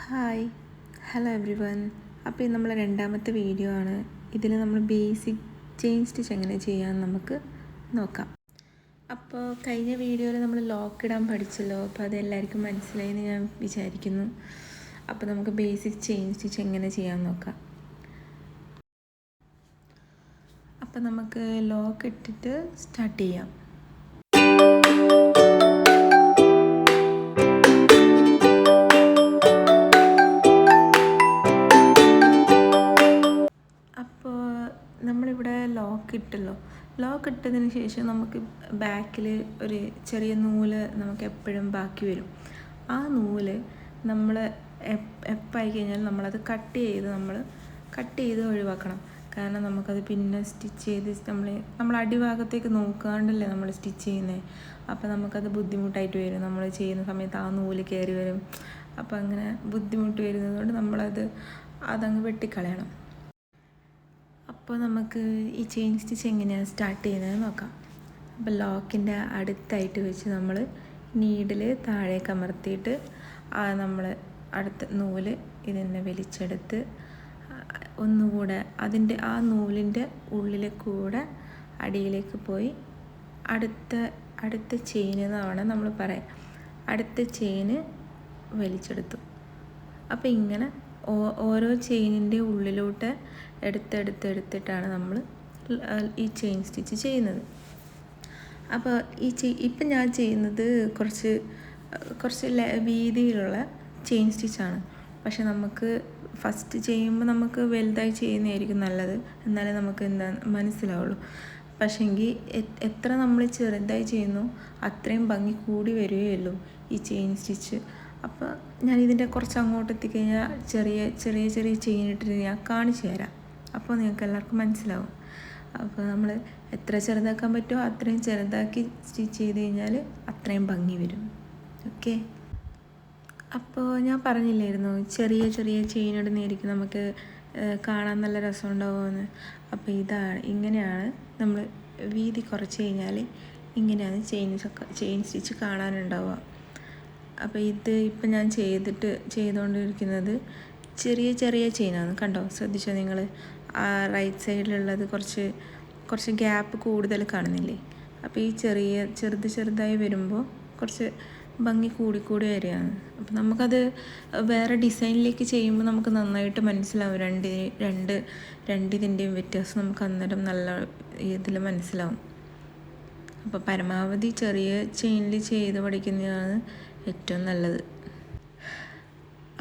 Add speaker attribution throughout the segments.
Speaker 1: Hi hello every one. അപ്പോൾ ഇത് നമ്മളെ രണ്ടാമത്തെ വീഡിയോ ആണ്. ഇതിൽ നമ്മൾ ബേസിക് ചെയിൻ സ്റ്റിച്ച് എങ്ങനെ ചെയ്യാമെന്ന് നമുക്ക് നോക്കാം. അപ്പോൾ കഴിഞ്ഞ വീഡിയോയിൽ നമ്മൾ ലോക്ക് ഇടാൻ പഠിച്ചല്ലോ, അപ്പോൾ അതെല്ലാവർക്കും മനസ്സിലായെന്ന് ഞാൻ വിചാരിക്കുന്നു. അപ്പോൾ നമുക്ക് ബേസിക് ചെയിൻ സ്റ്റിച്ച് എങ്ങനെ ചെയ്യാമെന്ന് നോക്കാം. അപ്പോൾ നമുക്ക് ലോക്ക് ഇട്ടിട്ട് സ്റ്റാർട്ട് ചെയ്യാം. നമ്മളിവിടെ ലോക്ക് ഇട്ടതിന് ശേഷം നമുക്ക് ബാക്കിൽ ഒരു ചെറിയ നൂല് നമുക്ക് എപ്പോഴും ബാക്കി വരും. ആ നൂല് നമ്മൾ എപ്പായി കഴിഞ്ഞാൽ നമ്മളത് കട്ട് ചെയ്ത് ഒഴിവാക്കണം. കാരണം നമുക്കത് പിന്നെ സ്റ്റിച്ച് ചെയ്ത് നമ്മൾ അടിഭാഗത്തേക്ക് നോക്കാണ്ടല്ലേ നമ്മൾ സ്റ്റിച്ച് ചെയ്യുന്നത്. അപ്പോൾ നമുക്കത് ബുദ്ധിമുട്ടായിട്ട് വരും. നമ്മൾ ചെയ്യുന്ന സമയത്ത് ആ നൂല് കയറി വരും. അപ്പോൾ അങ്ങനെ ബുദ്ധിമുട്ട് വരുന്നതുകൊണ്ട് അതങ്ങ് വെട്ടിക്കളയണം. അപ്പോൾ നമുക്ക് ഈ ചെയിൻ സ്റ്റിച്ച് എങ്ങനെയാണ് സ്റ്റാർട്ട് ചെയ്യുന്നത് നോക്കാം. അപ്പോൾ ലോക്കിൻ്റെ അടുത്തായിട്ട് വെച്ച് നമ്മൾ നീഡിൽ താഴേക്ക് അമർത്തിയിട്ട് നമ്മൾ അടുത്ത നൂല് ഇതിനെ വലിച്ചെടുത്ത് ഒന്നുകൂടെ ആ നൂലിൻ്റെ ഉള്ളിൽ കൂടെ അടിയിലേക്ക് പോയി അടുത്ത ചെയിൻ എന്നാണ് നമ്മൾ പറയാം. അടുത്ത ചെയിന് വലിച്ചെടുത്തു. അപ്പോൾ ഇങ്ങനെ ഓരോ ചെയിനിൻ്റെ ഉള്ളിലോട്ട് എടുത്തിട്ടാണ് നമ്മൾ ഈ ചെയിൻ സ്റ്റിച്ച് ചെയ്യുന്നത്. അപ്പോൾ ഇപ്പം ഞാൻ ചെയ്യുന്നത് കുറച്ച് വീതിയിലുള്ള ചെയിൻ സ്റ്റിച്ചാണ്. പക്ഷെ നമുക്ക് ഫസ്റ്റ് ചെയ്യുമ്പോൾ നമുക്ക് വലുതായി ചെയ്യുന്നതായിരിക്കും നല്ലത്, എന്നാലേ നമുക്ക് മനസ്സിലാവുള്ളൂ. പക്ഷേങ്കിൽ എത്ര നമ്മൾ ചെറുതായി ചെയ്യുന്നു അത്രയും ഭംഗി കൂടി വരികയുള്ളൂ ഈ ചെയിൻ സ്റ്റിച്ച്. അപ്പോൾ ഞാനിതിൻ്റെ കുറച്ച് അങ്ങോട്ട് എത്തിക്കഴിഞ്ഞാൽ ചെറിയ ചെയിൻ ഇട്ടിട്ട് ഞാൻ കാണിച്ചു തരാം. അപ്പോൾ നിങ്ങൾക്ക് എല്ലാവർക്കും മനസ്സിലാവും. അപ്പോൾ നമ്മൾ എത്ര ചെറുതാക്കാൻ പറ്റുമോ അത്രയും ചെറുതാക്കി സ്റ്റിച്ച് ചെയ്ത് കഴിഞ്ഞാൽ അത്രയും ഭംഗി വരും. ഓക്കെ. അപ്പോൾ ഞാൻ പറഞ്ഞില്ലായിരുന്നു ചെറിയ ചെയിൻ ഇടുന്നതായിരിക്കും നമുക്ക് കാണാൻ നല്ല രസം ഉണ്ടാവുമെന്ന്. അപ്പോൾ ഇങ്ങനെയാണ് നമ്മൾ വീതി കുറച്ച് കഴിഞ്ഞാൽ ഇങ്ങനെയാണ് ചെയിൻ സ്റ്റിച്ച് കാണാനുണ്ടാവുക. അപ്പോൾ ഇപ്പം ഞാൻ ചെയ്തുകൊണ്ടിരിക്കുന്നത് ചെറിയ ചെയിനാണ്. കണ്ടോ, ശ്രദ്ധിച്ചോ നിങ്ങൾ? ആ റൈറ്റ് സൈഡിലുള്ളത് കുറച്ച് ഗ്യാപ്പ് കൂടുതൽ കാണുന്നില്ലേ? അപ്പോൾ ഈ ചെറുതായി വരുമ്പോൾ കുറച്ച് ഭംഗി കൂടി വരികയാണ്. അപ്പോൾ നമുക്കത് വേറെ ഡിസൈനിലേക്ക് ചെയ്യുമ്പോൾ നമുക്ക് നന്നായിട്ട് മനസ്സിലാവും. രണ്ടിതിൻ്റെയും വ്യത്യാസം നമുക്ക് അന്നേരം നല്ല ഇതിൽ മനസ്സിലാവും. അപ്പോൾ പരമാവധി ചെറിയ ചെയിനിൽ ചെയ്ത് പഠിക്കുന്നതാണ് ഏറ്റവും നല്ലത്.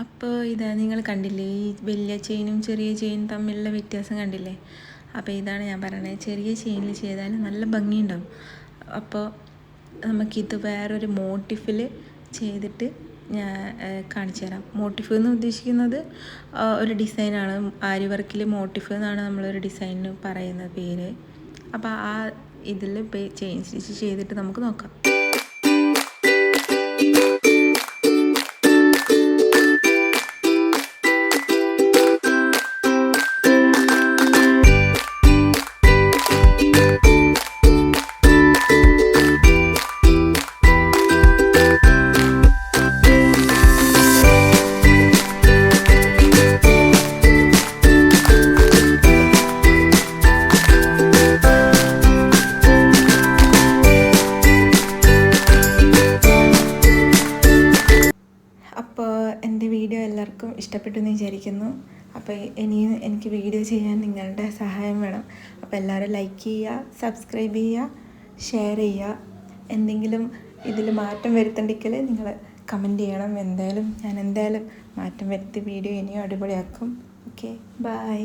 Speaker 1: അപ്പോൾ നിങ്ങൾ കണ്ടില്ലേ, ഈ വലിയ ചെയിനും ചെറിയ ചെയിനും തമ്മിലുള്ള വ്യത്യാസം കണ്ടില്ലേ? അപ്പോൾ ഇതാണ് ഞാൻ പറയുന്നത്, ചെറിയ ചെയിനിൽ ചെയ്താൽ നല്ല ഭംഗിയുണ്ടാവും. അപ്പോൾ നമുക്കിത് വേറൊരു മോട്ടിഫിൽ ചെയ്തിട്ട് ഞാൻ കാണിച്ചു തരാം. മോട്ടിഫ് എന്ന് ഉദ്ദേശിക്കുന്നത് ഒരു ഡിസൈനാണ്. ആരി വർക്കിൽ മോട്ടിഫ് എന്നാണ് നമ്മളൊരു ഡിസൈനിന് പറയുന്ന പേര്. അപ്പോൾ ആ ഇതിൽ ചെയിൻ സ്റ്റിച്ച് ചെയ്തിട്ട് നമുക്ക് നോക്കാം. അപ്പോൾ എൻ്റെ വീഡിയോ എല്ലാവർക്കും ഇഷ്ടപ്പെട്ടു എന്ന് വിചാരിക്കുന്നു. അപ്പോൾ ഇനിയും എനിക്ക് വീഡിയോ ചെയ്യാൻ നിങ്ങളുടെ സഹായം വേണം. അപ്പോൾ എല്ലാവരും ലൈക്ക് ചെയ്യുക, സബ്സ്ക്രൈബ് ചെയ്യുക, ഷെയർ ചെയ്യുക. എന്തെങ്കിലും ഇതിൽ മാറ്റം വരുത്തണ്ടെങ്കിൽ നിങ്ങൾ കമൻറ്റ് ചെയ്യണം. ഞാൻ എന്തായാലും മാറ്റം വരുത്തി വീഡിയോ ഇനിയും അടിപൊളിയാക്കും. Okay, by.